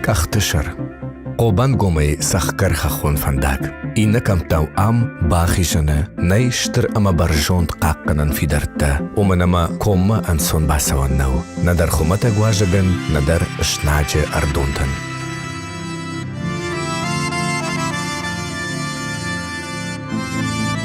كاختشر قوبان قومي سخكر خخون فندق إنكم توأم باخشنا نيشتر أما برجون تقاقنا في درتا ومنما كوما أنسون باسوانو ندر خمتا قواجبن ندر اشناجة أردونتن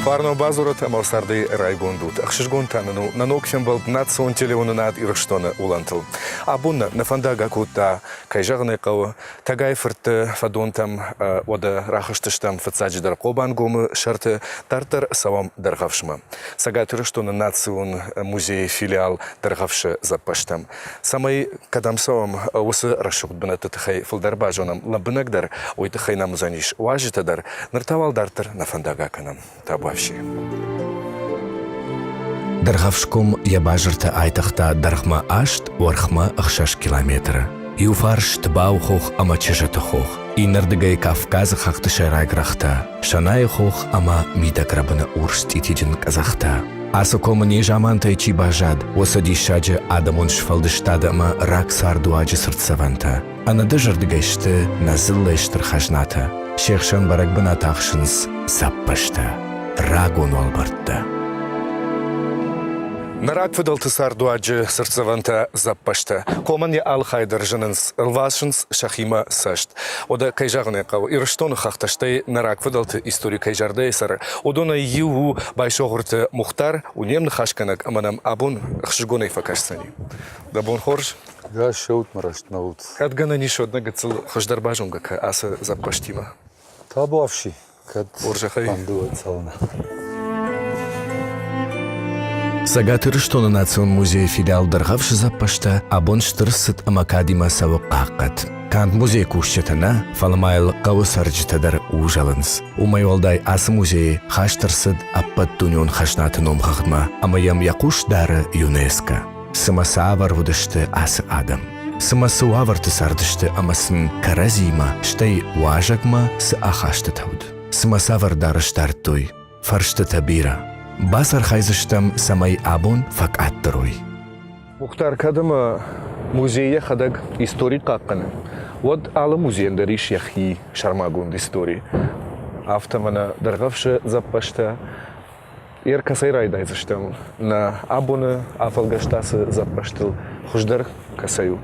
Фарно базурат амалсарды райгондут. Ахшишгонтану нанокшен был национ телеонунат ирштона улантыл. Абунна на фандага кута кайжагны кау тагайфырты фадонтам ода рахыштыштам фацаджидар кобан гомы шарты тартар савам даргавшма. Сагат ирштона национ музей филиал даргавшы запаштам. Самай кадам савам осы рашук бинаты тхай фылдарбажонам лабынагдар ойтхай намузаниш важитадар нартавал дартар на фандага канам. Даргавшком я бажырта айтахта дархма ашт вархма ахшаш километра. Юфарш тбаухох ама чежатохох. Инардыгай Кавказа хахты шарайграхта. Шанай хох ама мидакрабана урст итидин казахта. Асокома не жамантай чи бажад. Осадишаджа адамон шфалдыштада ама рак сардуаджа сыртсаванта. Ана дыжардыгайшты назыллайштыр хажната. Шехшан баракбана тахшынс саппашта. Рагон албартта. Нарак выдалты сардуаджы сырцаванта заппашта. Коман ал хайдар жынынс, ылвашынс шахима сашт. Ода кайжағыны қау. Ирыштоны хақташтай нарак выдалты истории кайжардай сар. Одона юу байшоғырты мұхтар, унемны хашканак аманам абун хшигонай факашсани. Дабун хорж? Да, шаут марашт наут. Кадгана нишо одна гацыл хаждарбажунга ка аса заппаштима. Табуавши. Оржахай. Сагатыр что на национ музей филиал даргавши запашта абон штырсыт амакадима савы қаққат. Кант музей кушчетана фаламайл қауысаржитадар ужалынс. Умайолдай асы музей хаштырсыт аппат дунион хашнаты ном хақдма амаям якуш дары ЮНЕСКО. Сымасавар вудышты асы адам. Сымасуаварты сардышты амасын каразима штай важагма с ахашты тауд. Сымасавар дарыштар той, фаршты табира. Басар хайзыштам самай абон факаттырой. Мұхтар кадыма музейе хадаг историк қаққаны. Вот алы музейндер иш яхи шармагунд истории. Автомана даргавшы заппашта. Ер касай райдайзыштам. На абоны афалгаштасы заппаштыл. Хуждар касаю.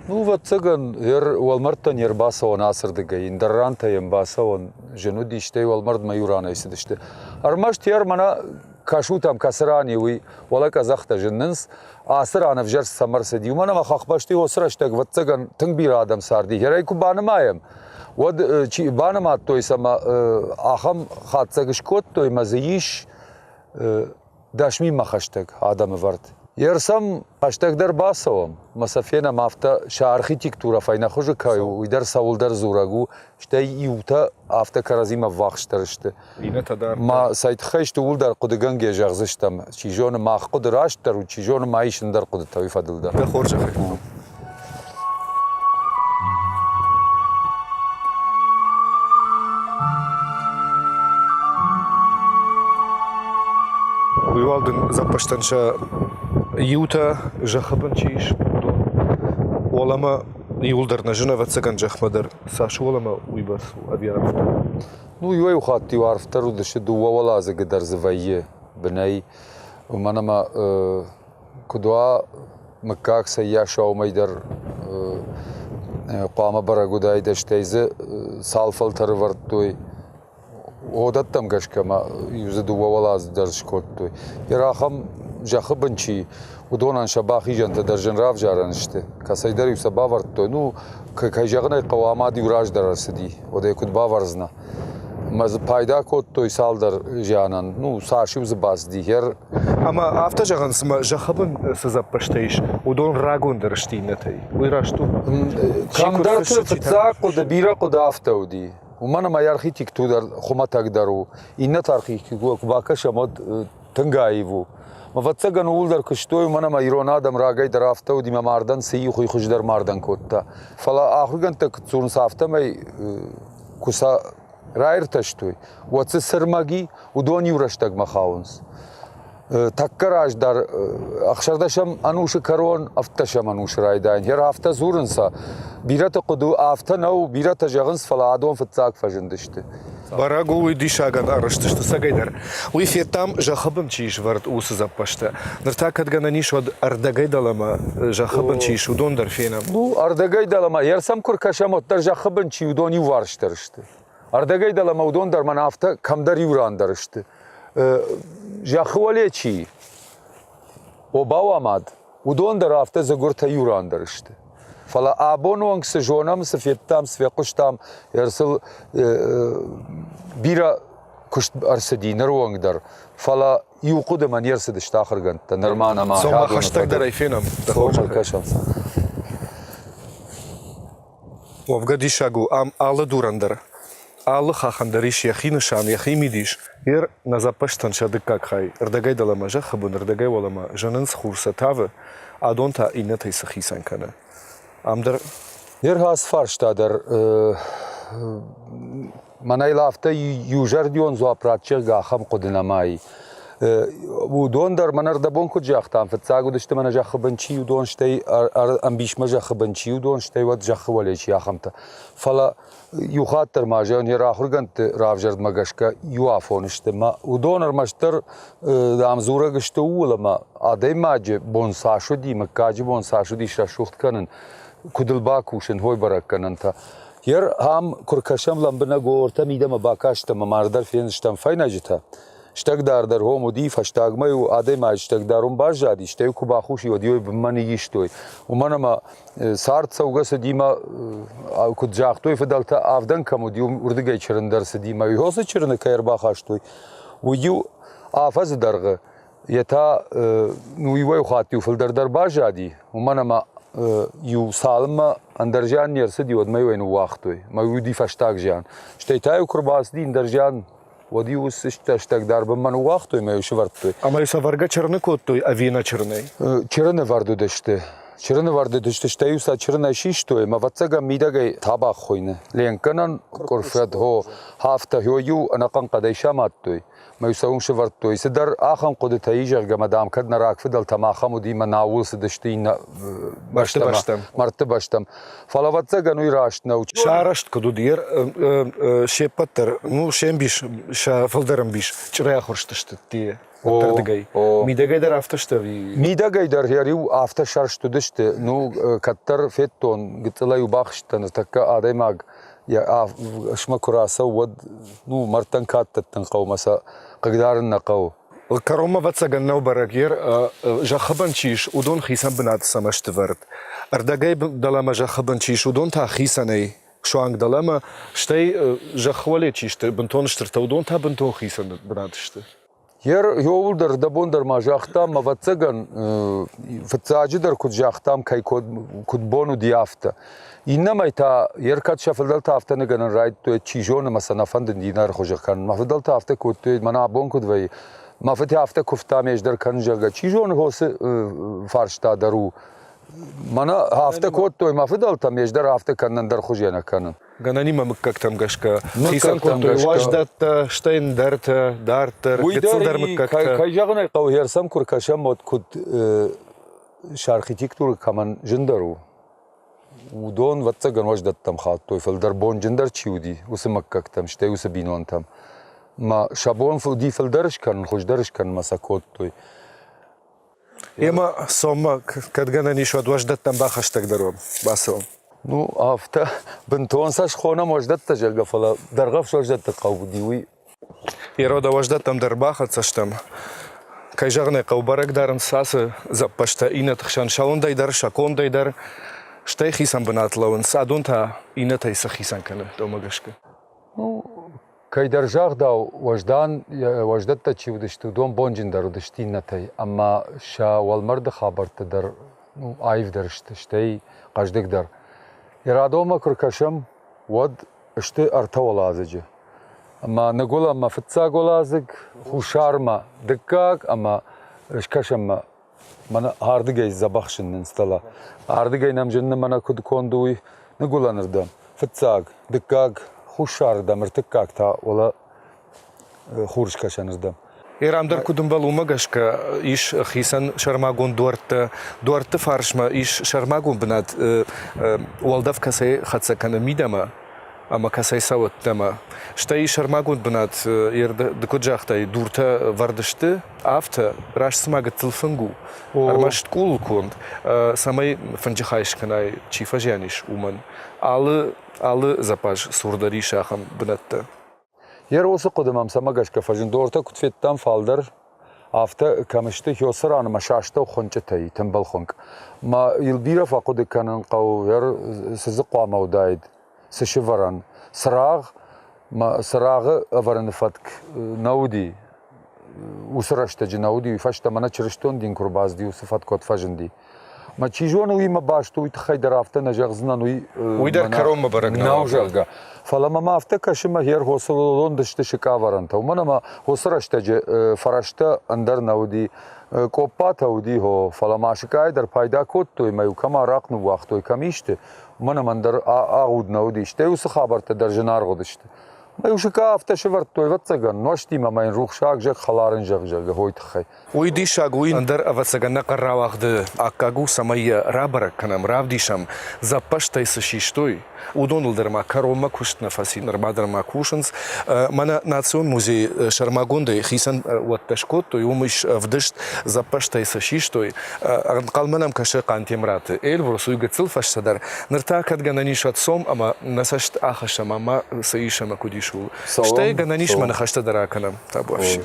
Ну вот цыган уалмарттан ер баса он асырдыга, индарранта ем баса он жену диште уалмарт маюрана исидиште. Армаш тер мана кашутам касрани уи вала казахта женнс асрана вжар самарса ди. Мана махахбашти осраштаг вот цыган тыңбир адам сарди. Ерай кубанымаем. Вот чи банымат той сама ахам хатцагышкот той мазаиш дашми махаштаг адамы вард. Ерсам аштагдар басавам. Масафена мафта шаархитектура файна хожа каю. Уйдар савулдар зурагу. Штай иута афта каразима вахштарышты. Ма сайтхайшты улдар кудыган гежагзыштам. Чижоны мах кудыраштар, чижоны маишындар куды тавифадылдар. Да хоржа хай. Уйвалдын запаштанша Юта жахабан чиш олама юлдарна жена вацаган жахмадар саш олама уйбас авиарфта. Ну юай ухатти варфтару деше дуа за гдар звае бнай манама кудуа макак саяша умайдар қама барагудай даштайзе салфал тарварттой одаттам гашкама юзе дуа даршкоттой ярахам жахабанчи удонан шабахи жанта даржан рав жаранышты. Касайдар юса бавард-той. Ну, кайжагнай қавамади ураж дарасыди. Ода якуд баварзна. Маз пайда кот-той салдар жанан. Ну, саши юзы басди. Ама авта жаган сма жахабан сазап паштайш. Удон рагон дарыштейнатай. Уйрашту. Камдарды фыцак кода бира кода автауди. Умана май архитектудар хуматагдару. Иннат архитектудар кубака шамод тынгаеву. Вот цыган улдар кыштой мана майрон адам рагай драфта у дима мардан сей хуй хуждар мардан котта. Фала ахруган так цурн сафта май куса райр таштой. Вот сырмаги удон юраштаг махаунс. Таккараж дар ахшардашам анушы карон авташам анушы райдан. Хер авто зурынса بيرت قدو آفتن أو بيرت جغنس فلادون فتاق فجندشته Барагу уйди шаган арыштышты сагайдар. Уйфе там жахабым чиш вард усы заппашта. Ныртакат гана ниш вад ардагай далама жахабым чиш удондар фенам. Bu ardagay dalama yersam kur kaşamot dar jahbın çi udon yu varıştırıştı. Ardagay dalama udon dar man hafta kamdar yurandarıştı. Jahvale çi. O bavamad. Udon dar hafta zagurta yurandarıştı. Fala abonong se jonam se fiyettam se quştam yersel bira kuş arsedi nerwong dar. Fala yuqud man yersed iştaxır gant nermana ma. Soma hashtag dar fenam. Soma kaşam. Вовгади шагу ам алы дурандыр. Алы хахандариш яхины шан яхимидиш. Ер на запаштан шады как хай. Ардагай далама жахабун ардагай валама жанын схурса тавы. Адонта инетай сахисан кана. Амдар Yer has farştadır. Manayla hafta yujar diyon zoapratçı gaham kudinamay. Bu dondar manar da bon kudjaqtam fetsagu dişte mana jahbançi udon shtey ambişma jahbançi udon shtey vat jahwaleçi yaxamta. Fala yuxattır majan yer ahurgant ravjard magashka yuafon işte ma udonar maştır dam zura gışte ulama aday maje bon saşu di makaji bon saşu di şaşuxt kanın kudilba kuşun hoy barakkanın ta. Yer ham kurkaşam lambına gorta midama bakaşta mamardar feniştam faynajita. Штагдар дар ҳому ди фаштагмаю адема штагдарум бажади штаю кубахуши одиой бмани гиштой уманама сартса угаса дима куджахтой федалта авдан камудиум урдигай чирндарса дима йоса чирна кайрбахаштой ую афаз дарга yeta nuivay khati ufildar bajadi umanama yu salma andarjan yerse diod mayu en waqtoy mayu di fashtag jan shtaytay kurbas di andarjan wadi us shtag dar bman waqtoy mayu shvartoy ama yu savarga chirni kottoy avina chirnay chirne vardo deshte Чирна варде душте штаю са чирна шиштой, ма вацага мидагай таба хойне. Ленканан корфет ho hafta hoyu anaqan qadayşa mattoy. Ma yusawun shvartoy. Sidar axan qod tayjar gamadam kadna rak fidal tamaxamu di manawul sidishtina baştam. Martı baştam. Fala vatsaga nu irashtna. Şarasht kodu diyer şepatter. Nu şembiş şa faldaram biş. Çıraya xorştıştı diye. Midagay dar aftaştavi. Midagay dar yariu afta şarştu dişte. Nu kattar fetton gitlayu baxştan takka ademag ya şma kurasa wad nu martan kattan qawmasa qagdaran naqaw. Karoma vatsagan naw barakyer jaxaban çiş udon xisan binat samashtevart. Ardagay dalama jaxaban çiş udon ta xisanay. Şu an dalama shtay jaxwale çişte binton shtirta udon ta binton xisan binat işte. Yer yoldur da bundar ma jahtam ma vatsagan fatsajidar kud jahtam kay kud bonu diafta inma ta yer kat shafdal ta hafta neganan right to chijon ma sanafand dinar khojakan ma fadal ta hafta kud mana bon kud vay ma fati hafta kufta mejdar kan jaga chijon hos farshta daru mana hafta kud to ma fadal ta mejdar hafta kanan dar khojana kanan Gananima mıkkak tam gaşka. Xisan kotoy vajdatta, ştayn darta, dartar, gitildar mıkkak. Kayjağına qawhersam kur kaşam mod kud şarkitektur kaman jindaru. Udon vatsagan vajdattam khattoy fildar bon jindar chiudi us mıkkak tam shtay us binon tam. Ma shabon fudi fildarsh kan khojdarish kan masakottoy. Ема сома kadgana nishod vajdattam baxashtag darom. Basom. Ну, афта бинтон саш хона мождат тажалга фала даргав шождат qawdiwi. Ерода vajdattam darbахат саштам. Kayjağına qawbarakdarın sası zappashta ina txan şalonday dar şakonday dar. Shtay xisan binatlavın sadonta ina taysa xisan kana domagaşka. Ну, кай даржах да вождат та чивдышты дом бонжиндар удыштиннатай. Амма ша валмарда хабарты дар, ну, айв дарышты, штей qajdik dar. Iradoma kurkaşam wad işte arta olazıcı. Ama ne gola ma fitsa golazık huşarma dikkak ama işkaşam mana hardigay zabaxşının stala. Hardigay namjınna mana kud konduy ne golanırdım. Fitsak dikkak huşarda mırtıkkak ta ola xurşkaşanırdım. Eramdar kudumbalı umagashka iş hisan şarmagun duartı farşma iş şarmagun binat waldaf kasay khatsakanı midama ama kasay savat dama. Ştay şarmagun binat yerde dikujaqtay durta vardıştı afta raş smagat tılfıngu. Armaşt kul kund samay fınjihayşkanay çifajaniş uman. Alı zapaj surdari şaham binatta. Yer olsa kodamam samagashka fajın doğurta kutfettan faldır. Hafta kamıştı yosar anıma şaşta xonçetay tembal xonk. Ma yılbira faqod kanın qav yer sizi qama udayid. Sışıvaran sırağ ma sırağı avaran fatk naudi. Usraşta cinaudi yfaşta mana çırışton din kurbaz di usfat kod fajindi. Ma çijon uy ma baştu uy txaydar hafta najağzından uy dar karoma barak naujalga. Falama ma hafta kaşıma yer hosololon dıştı şika varanta. Umana ma hosraşta faraşta andar naudi koppa taudi ho falama şikaydar payda kottoy ma yukama raqnu vaqtoy kamişti. Umana mandar ağud naudi işte usu xabarta darjanar godıştı. Ma yushika hafta şivart toy vatsagan noşti ma mayn ruhşak jak xaların jak hoyt xay. Uydi şaguy andar avatsagana qarrawaqdı akkagu samaya rabarak kanam ravdişam zapaştay sışiştoy udonuldarma karoma kuştna fasin rabadarma kuşans mana nation muzey şarmagonday xisan wattashkottoy umuş vdışt zapaştay sışiştoy qalmanam kaşı qantemratı elvrus uygatsıl faşsadar nırta kadgananişat som ama nasaşt axaşama ma sayışama kudiş Штей гананиш мана хашта дараканам табош.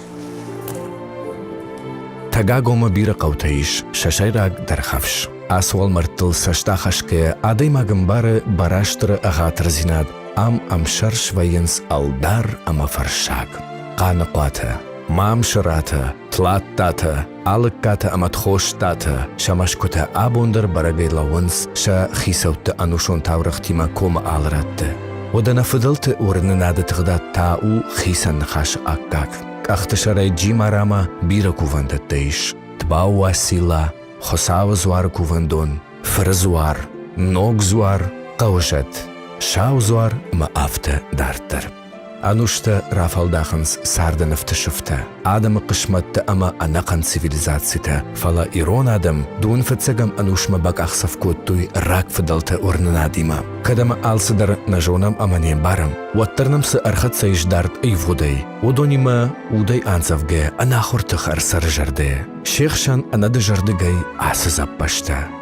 Tagagoma bira qautaish shashayrag darxafsh. Aswal martil sashta khashke aday magambara barashtra aghatr zinad am sharsh vayens aldar ama farshag. Qanqata mam sharata tlattata alqata amat khoshtata shamashkuta abundar baragay lawans sha khisawta anushon tawraqtima koma alratte. ودنا فضلت ورننادة تغدات تاو خيسان نخاش أكاك أختشاري جيما راما بيرا كوفاندت دايش تباو واسيلا خساو زوار كوفاندون فرزوار نوغ زوار قوشت شاو زوار ما أفتا دارتر أنوشتا رافالداخنس ساردا نفتشفتا آدم قشمت أما أناقن سيفيليزاتسيتا فلا إيرون آدم دون فتساقم أنوش ما باك أخصف كوتوي راك فضلتا ورنناديما كدما آلسدر نجونم أمانيم بارم واترنم سأرخد سيش دارت أي فودي ودونيما ودي أنزفجي أنا خورتخ أرسر جردي شيخشان أنا دي جردي أسزاب باشتا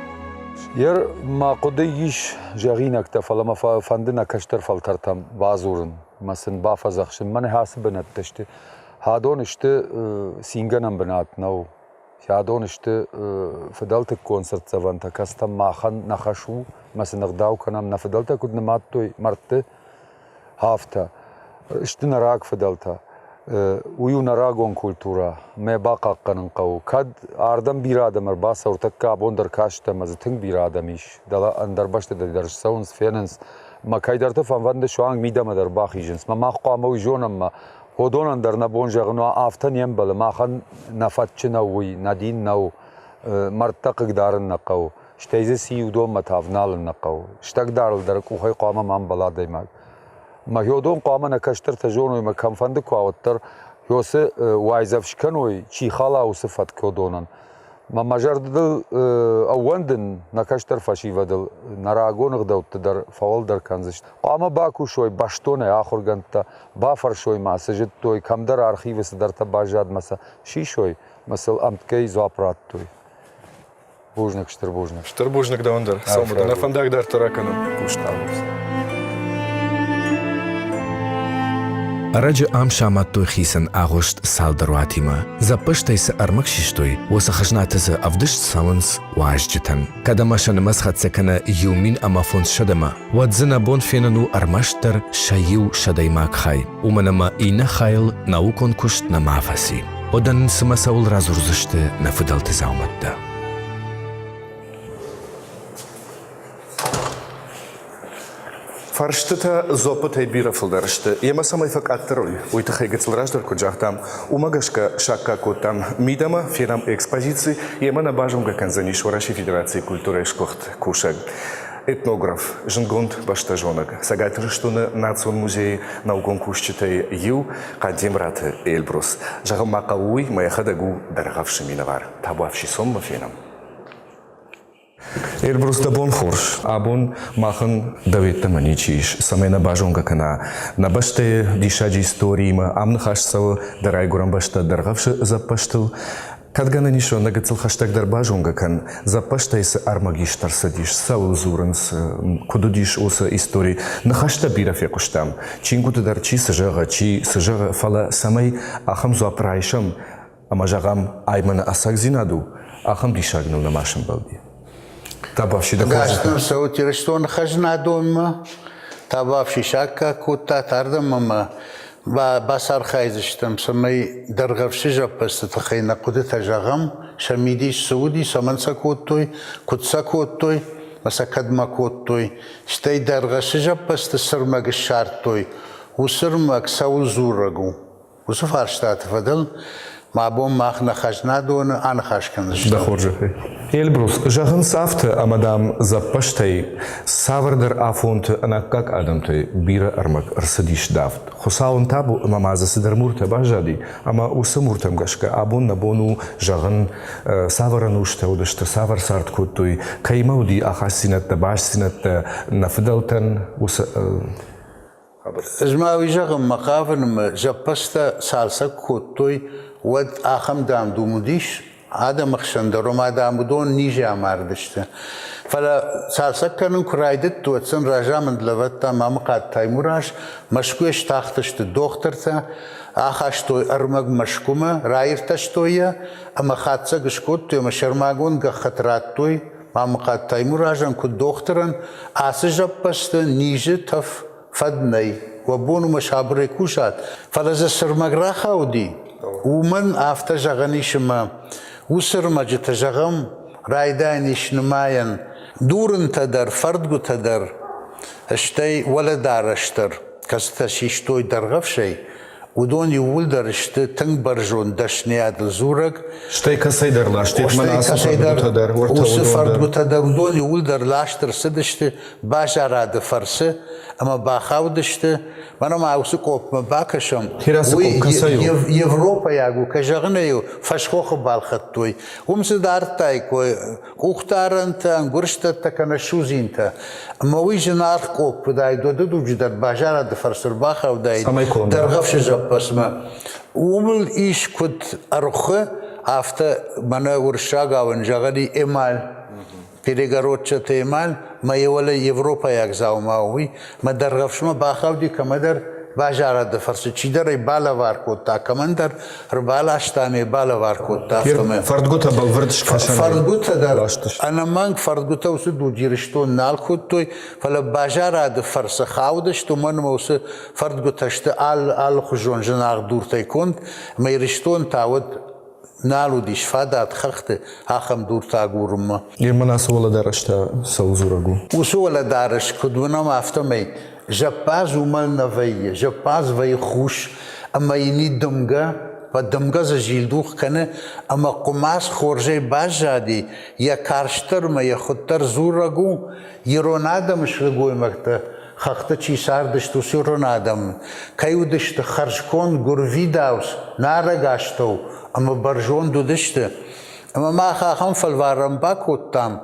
Yer ma qodeyish jaghinak ta falama fandina kashtar faltartam bazurun masen bafazakhshin man hasibnat tashti hadon ishte singanam banat nau hadon ishte fadalta konsert zavanta kastam mahan nakhashu masen gdaw kanam nafadalta kudna mattoy martte hafta ishte narak fadalta uyu naragon kultura me baqaqqanın qaw kad ardan bir adamar basa ortakka abondar kaşta mazıtın bir adamiş dala andar başta da der sounds fenens ma kaydarta fanvanda şu an midamadar baxijins ma maqama ujonam ma hodon andar na bonjagno aftan yembal ma khan nafatchna wi nadin naw martaq gdarın naqaw shteyze si udom matavnal naqaw shtagdar dar ku hay qama man baladaymak ما يودون قامنا كشتر تجونو ما كم فندق واتر يوس وايزفشكنوي شي خلا وصفات كودونن ما مجرد اوندن نكشتر فشي ودل نراغون غدو تدر فول در كنزش قام باكو شوي باشتونه اخر گنتا بافر شوي ما سجد توي كم در ارخيف صدر تباجاد مسا شي شوي مثل امتكي زوابرات توي بوجنك شتر بوجنك Штыр бужник да ондар самуда на фандак дар тараканам кушталус Раджа ам шамат той хисан агошт салдарватима. Запыштай са армакшиштой, оса хажната за авдышт саванс важджитан. Када машан масхат сакана юмин амафон шадама. Вадзина бон фенану армаштар шаю шадаймак хай. Уманама ина хайл наукон кушт на мафаси. Одан самасаул разурзышты на фыдалты зауматта. Farştıta zopet bira fıldarıştı. Yema samay fak aktaroy. Uyta haygıtsılraşdır kucaktam. Umagaşka şakka kotam midama финам экспозиции. Yema na bajum gakanzaniş Вараши Федерации культуры шкохт кушак. этнограф, жингонд башта жонаг. Сагайтырыштуны национ музей наукон кушчитай ю, кадимраты Эльбрус. Жағым мақауй маяхадагу дарғавшы минавар. Табуавши сомма фенам. Эльбрус да бон хорш, абон махан даветта маничиш, самена бажонга кана. На баште дишаджи историма, амнахашсава дарай гурам башта даргавши запаштыл. Кадгана нишо нагацыл хаштаг дар бажонга кан запаштайсы армагиштар садиш, сау зуранс, кудудиш оса истории. Нахашта бирафе куштам. Чингуты дар чи сажага фала самай ахам зуапрайшам, амажагам аймана асак зинаду, ахам дишагнул на машин балди. Табавши да Гастон саутирштон хажнадом, табавши шакка кута тардамама, басар хайзштам самай даргавши жапаста тахайна куды тажагам, шамидиш сауди саманса куттой, кутса куттой, масакадма куттой, штай даргаши жапаста сырмаг шарттой, усырмаг саузурагу, усуфарштат фадал. Мабом махна хажнадон анхашканш. Да хоржахи. Эльбрус, жагын сафты амадам запаштай савардар афонт ана как адамтай бира армак арсадиш давт. Хосаун табу мамаза сидар мурта бажади, ама усы муртам гашка абон набону жагын саваранушта удашта савар сарт куттой каймауди ахасинатта башсинатта нафдалтан усы Жмави жагын мақавын жапаста салса куттой ود آخم دام دومودیش آدم خشندرم آدم دون نیجی آماردشته فلا سالسک کنن کرایدت تو اتسن راجع من دلوت تا مام قاد تایموراش مشکوش تاختشت دختر تا آخاش توی ارمگ مشکومه رایرتش تویه اما خادسه گشکود توی مشرماگون گخطرات توی مام قاد تایموراشن کد دخترن آسجاب پست نیجی تف فدنی و بونو مشابره کوشات فلا زسرمگ را خودی ومن آفتا جغنیشما وسرما جتا جغم رایدانیش نماین دورن تدر فردگو تدر اشتای ولدار اشتر کستا شیشتوی درغف شی ودون یول درشت تنگ برجون دشنیاد زورگ شتای کسی در لاشتی مناسب فردگو تدر وس فردگو تدر ودون یول در لاشتر سدشت باجاراد فرسه اما باخاودشت منم اوسو کوپ باکشم یوروپا یاگو کجغنیو فشخوخ بالخطوی ومس دارتای کوی کوختارنت انگورشت تکنا شوزینت اما وی جنار کوپ دای دو جدر باجاراد فرسر باخاو دای درغفش جبسما ومل ایش کد ارخه افته منا ورشاگاون جغنی امال перегородчатый эмаль, моего Европа як заумауи, мы даргавшма бахавди камадар бажарада фарсы чидар и балавар кота камандар рбала штами балавар кота автоме. Фардгута был врдш кашан. Фардгута дар. Ана манг фардгута усы дудиришто налхутой, фала бажарада фарсы хаудаш, то ман усы фардгута шты ал хужон жанар дуртай конт, мы риштон тавод نالو دیش فادات خخته آخم دور تاگورم. مناسب ولا دارشتا سوزورگو. وسولا دارش کدونا مافتمی. جپاز اومل نویه، جپاز وی خوش، اما اینی دمگا و دمگا زجیلدوخ کنه، اما قماس خورجه باجادی یا کارشتر ما یا خودتر زورگو، یرون آدم شرگوی مکتا. خخته چی سر دشتو سیرون آدم. کیو دشت خرج کن گروی داوس نارگاشتو. اما برجون دو دشته اما ما خواهم فلوارم با کتام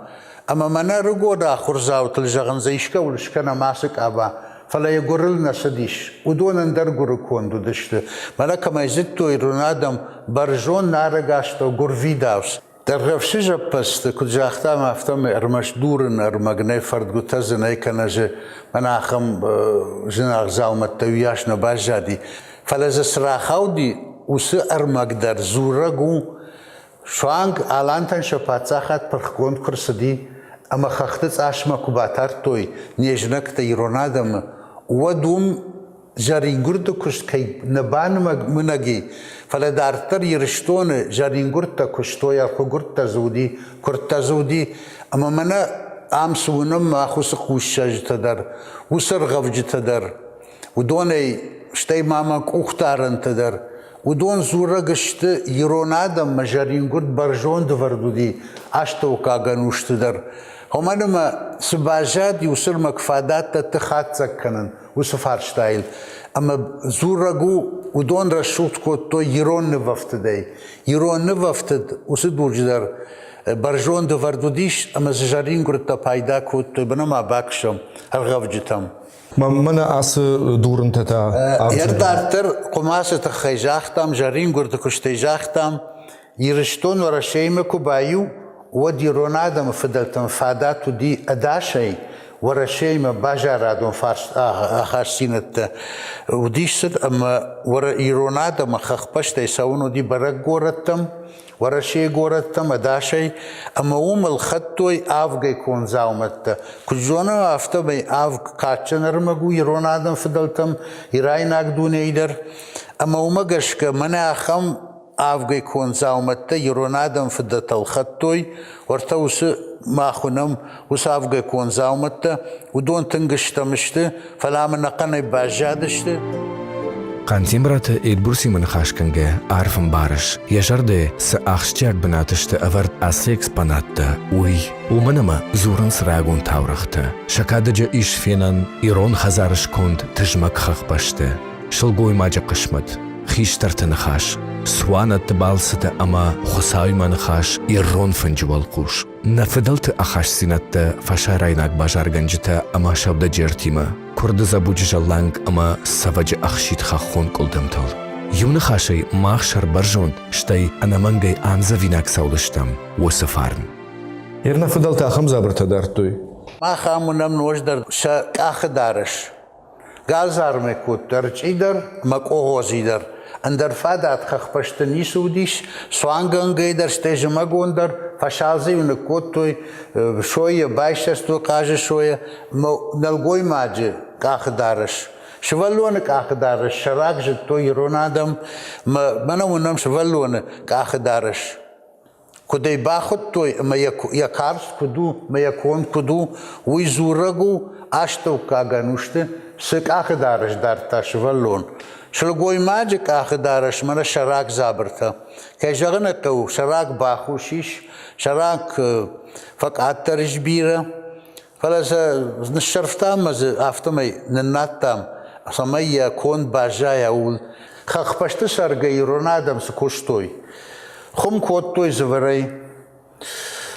اما من رگو دا خورزاو تل جغن زیشکا ولشکنا ماسک آبا فلا یگورل نسدیش و دونن در گرو کن دو دشته ملا کما زد تو ایرون آدم برجون نارگاشتو گروی داوس در غفشی جا پست کجا اختام افتام ارمش دورن ارمگنه فردگو تزنه کنه من آخم جناغ زاومت تویاش نباش جادی فلا زسراخاو دی وسه ارمگ در زورگو شوانگ آلانتن شپاتساخت پرخوند کرسدی اما خختت آشما کباتر توی نیجنک تیرونادم و دوم جارینگرد کشت که نبان منگی فلا دارتر یرشتون جارینگرد کشتوی خورد تزودی کرد تزودی اما منا آمسونم ما خوش خوشش تدر وسر غوج تدر و دونی شتی ماما کوختارن تدر ودون زورا گشت یرون آدم مجارین گرد برجون دوردودی اشتو کاغنوشت در همانما سباجات يوصل مكفادات تخاتك كنن وسفارشتايل اما زورغو ودون رشوت كوتو يرون نوفتدي يرون نوفتد وسدورجدر برجون دو وردوديش اما زجارين قرطة پايدا كوتو بنما باكشم هرغفجتم منا أس دورن تتا يردارتر قماسة خيجاختم جارين قرطة كشتيجاختم يرشتون ورشيمكو بايو ودي رونادم فدلتم فاداتو دي أداشي ورشيم باجارادون خارسينت وديشت أما ورونادم خخبشت يساونو دي برق قورتم ورشي قورتم أداشي أما الخطوي آفغي كون زاومت كجونا أفتبي آف كاتشن رمقو يرونادم فدلتم يرايناك دون ايدر أما قشك منا أخم آفغي كون زاومت يرونادم فدت الخطوي ورتوس ماخونم وس آفغي كون زاومت ودون تنقشتمشت فلا من نقني باجادشت قانتيمرات إدبرسي من خاشكنجة عارفن بارش يجرد سأخشتيك بناتشت أفرد أسي إكسبانات وي ومنما زورن سراغون تاورخت شكادجا إيش فينن إيرون خزارش كوند تجمك خخبشت شلقوي ماجا قشمت خيشتر تنخاش سوانت بالسة أما خساوي منخاش إيرون فنجوال قوش نفدلت أخاش سينت فشاريناك باجارغنجتا أما شبدا جيرتيما كرد زبوج جلانك أما سفج أخشيت خاخون قلدمتل يون خاشي ماخشر برجوند شتي أنا منجي آنزا فيناك سولشتم وسفارن يرنا فدلت أخم زابرت دارتوي ما خامونم نوجدر شا أخدارش قال زارمي كوت درجيدر مكوهوزيدر اندر فادات خخپشتنی سودیش سوانگنگی در ستجمگون در فشالزی ونکوتوی شویه بایشستو کاج شویه نلگوی ماجه کاخدارش شوالون کاخدارش شراک جتو يرونادم منونم شوالون کاخدارش کدی باخد توی ما یکارس کدو ما یکون کدو وی زورگو اشتو کاغنوشته سک اخدارش در تشوالون شلگوی ماجک اخدارش من شراک زابرتا که جغنه تو شراک باخوشیش شراک فقط ترجبیره فلاز نشرفتام از افتمی نناتام سمایا کون باجای اول خخپشت سرگی رونادم سکوشتوی خم کوتوی زوری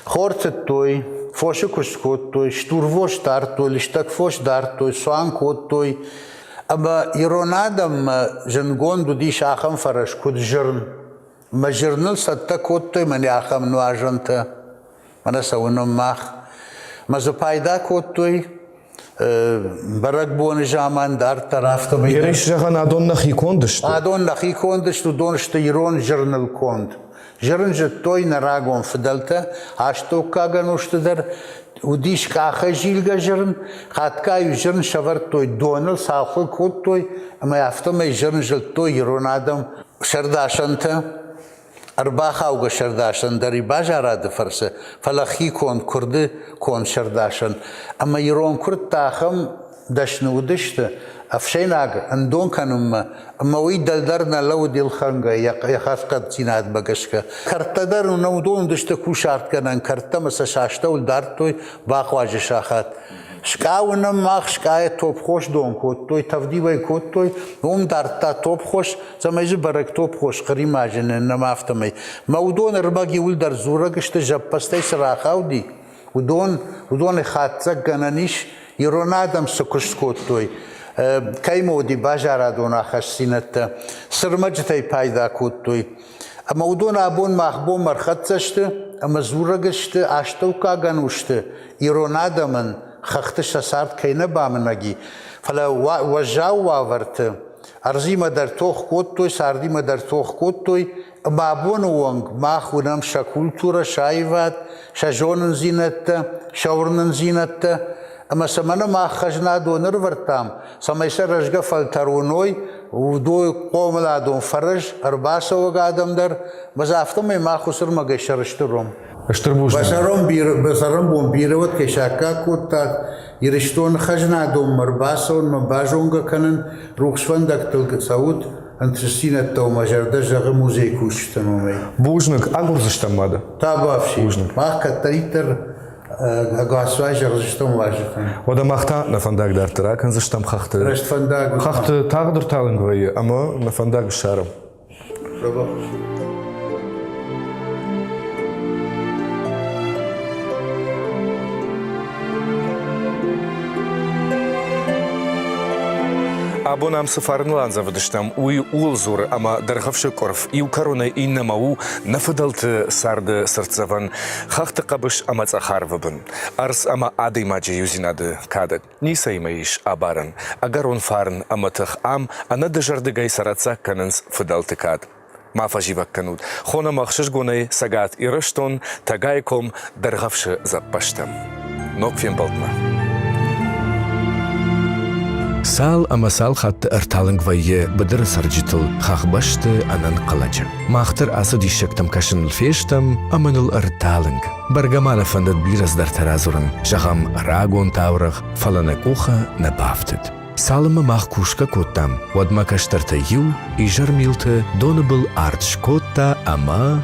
خورت توی فوش کشکوت توی شتوروش دار توی لشتک فوش دار توی سوان کوت توی اما يرونادم جنگون دو ديش آخم فرش كود جرن ما جرنل ستا كود توي من آخم نواجنتا من سونم ماخ ما زپايدا كود توي برق بون جامان دار طرف تو يريش جغن آدون نخي كوندشت آدون نخي كوندشت و دونشت يرون جرنل كوند جرن جتوي نراغون فدلتا عشتو كاغنوشت در وديش كاخا جيلغا جرن خاتكايو جرن شورتوي دونل ساخل كوتوي اما يفتم جرن جلتوي يرونادم شرداشنتا ارباخاوغا شرداشن دري باجارا دفرسه فلخي كون كرد كون شرداشن اما يرون كرد تاخم دشنو دشت افشيناغ اندون كانم اما وي دلدرنا لو دي الخنگا يخاف قد سينات بگشكا كرتدر نو دون دشت كوشارت كنن كرتا مس شاشتول دارتوي باخواج شاخات شكاونم ماخ شكايه توپ خوش دون كوتوي تفديوي كوتوي هم دارتا توپ خوش زميز برك توپ خوش قريما جن نما افتمي مودون رباگي ول در زورگشت جپستي سراخاودي ودون خاتزك گننيش يرونادم سكشت كوتوي كيمو دي باجارا دونا خشينت سرمجتي بايدا كوتوي اما ودون ابون مخبوم مرخصشت اما زورگشت اشتوكا گنوشت يرونادمن خختش سارت كينه بامنگي فلا وجاو واورت ارزي مدر توخ كوتوي ساردي مدر توخ كوتوي بابون وونگ ما خونم شکولتورا شایوات شجونن زینت شورنن زینت اما سمنا ما خجنا دونر ورتام سميسر رجگا فلترونوي ودو قوم لا دون فرج ارباسه وقادم در مزافتم ما خسر ما گشرشتروم بسرم بوم بیروت که شاکا کوتا يرشتون خجنا دوم مرباسه و باجونگا کنن روخشوندک تلک سعود انترسينة تو مجرد جغ موزيكوش تمامي بوجنك أغرزش تمادا تابافشي ما كتريتر агасвай жаржыштым важыхан. Ода махта на фандаг дартыра, канзыштам хахты. Рашт фандаг. Хахты тағдыр талынгвайы, ама на фандаг шарым. Абонам сафарнлан заводыштам уй улзур, ама дархавшы корф, и у короны и намау нафадалты сарды сырцаван, хахты кабыш ама цахарвабын. Арс ама ады маджи юзинады кадат, ниса имаиш абаран, агарон фарн аматых ам, анады жардыгай сараца канынс фадалты кад. Мафа живак канут, хона махшыш гонай сагат и рыштон, тагайком дархавшы заппаштам. Нокфен балтма. Сал амасал хатты ырталынгвайе быдыр саржитыл хахбашты анан қалачы. Махтыр асы дишектам кашыныл фештам, аманыл ырталынг. Баргамана фандат бираздар таразурын, жағам рагон таврах, фалана куха на бафтыд. Салыма мах кушка коттам, вадма каштарта ю, и жармилты доны был артш котта, ама...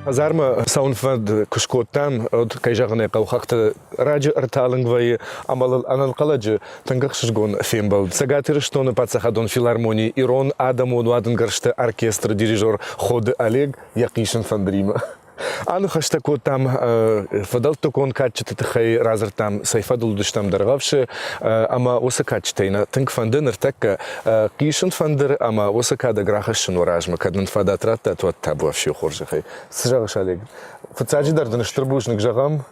Азарма саунфад кушкоттам, от кайжағыны қауқақты раджы ырталынгвайы, амалыл анан қаладжы тангақшыжгон фембал. Сагатыры штоны пацахадон филармонии, ирон адамон вадынгаршты оркестр, дирижер Ходы Олег, яқишын фандрима. Аны хашта коттам фадал токон качты тхай разыртам сайфадул душтам даргавшы, ама осы качтайна тынк фандын ыртакка қишын фандыр, ама осы када грахашын оражма, кадын фадатратта туат табу вообще хоржахай. Сжагаш Олег. Фацаджидардын штырбушник жағам,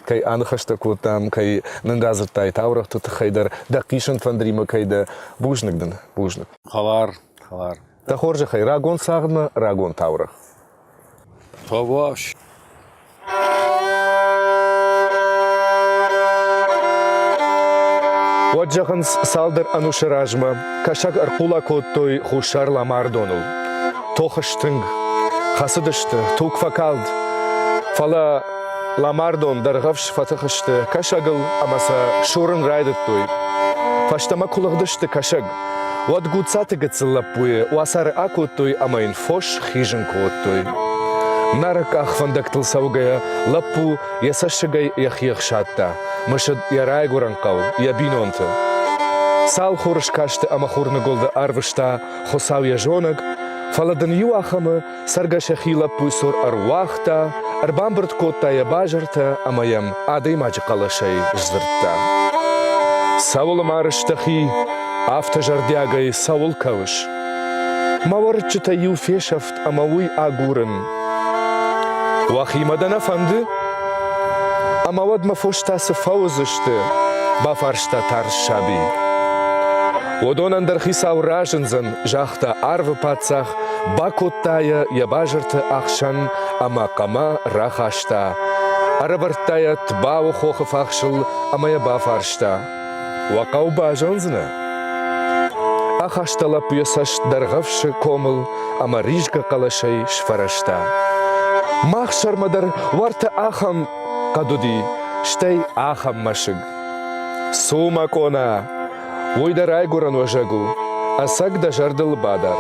кай аны хашта коттам, кай нандазыртай таврах тут хайдар, да қишын фандрима кайда бужникдын, бужник. Халар. Та хоржахай рагон сағына, рагон таврах. Таваш. Ваджаханс салдар анушаражма, кашак арпула коттой хушар ламардонул. Тохаштынг, хасыдышты, тукфакалд. Фала ламардон даргавш фатахашты, кашагыл амаса шурын райдыттой. Фаштама кулагдышты кашаг. Вад гуцаты гацыллапуе, уасары акоттой амайн фош хижин коттой. Нараках фандактыл саугая, лаппу ясашыгай яхьяхшатта, мышыд ярай гуранкау, ябинонты. Сал хорыш кашты амахурны голды арвышта, хосау яжонак, фаладын юахамы, саргашахи лаппу сор арвахта, арбамбырт котта ябажырта, амаям ады мачы калашай жзыртта. Саулым арыштахи, автожардягай саул кавыш. Маварчыта ю фешафт амауй агурын. Вахимадан афанды, амавад мафоштасы фаузышты, бафаршта таршаби. Одонан дархисау ражынзын, жахта арвы пацах, бакоттая ябажырты ахшан, амакама рахашта. Арабырттая тбау хохы фахшыл, амая бафаршта. Вакау бажынзына. Ахашталап ясаш даргавшы комыл, ама рижга калашай шфарашта. Мах шармадар варта ахам кадуди, штай ахам машыг. Сума кона, ойдар айгуран важагу, асак да жардыл бадар.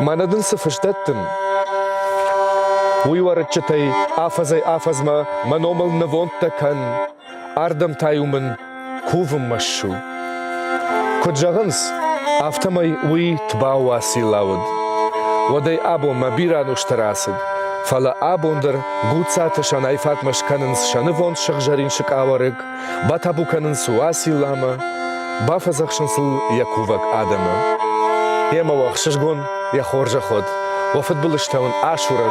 Манадын сыфыштаттын. Уйварычытай афазай афазма маномыл навонта кан, ардам тайумын кувым машу. Коджағынс, автамай уй тбау асилауд. Водай або мабиран уштарасыд. Фала абондар гуцаты шанай фатмаш канынс шаны вон шықжариншық аварыг, батабу канынс уасилама, бафазақшынсыл якувак адамы. Ема вақшышгон я хоржа ход, офат бұлыштауын ашурад,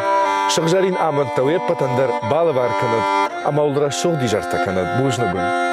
шықжарин амантау еппатандар балы бар канад, ама улра шоғди жарта канад бұжнығын.